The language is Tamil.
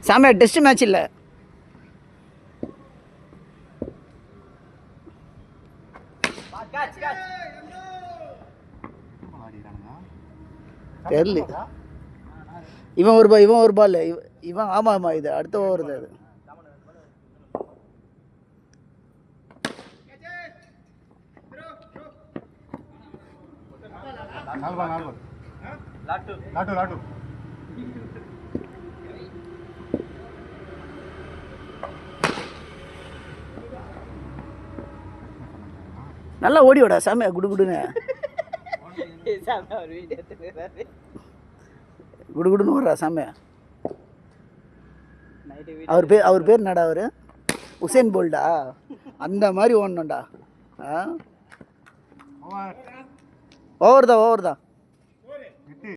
சாமியா டெஸ்ட் மேட்ச் இல்லை. தெரியல. இவன் ஒரு பால் இவன். ஆமாம் இது அடுத்த ஓவர் தான் இது. நல்லா ஓடிவிடா சாமியா குடுகுடுன்னு. குடுகுடுன்னு ஓடுறா சாமியா. அவர் பேர் என்னடா? அவர் உசேன் போல்டா? அந்த மாதிரி ஓடணும்டா. ஓவர் தான்.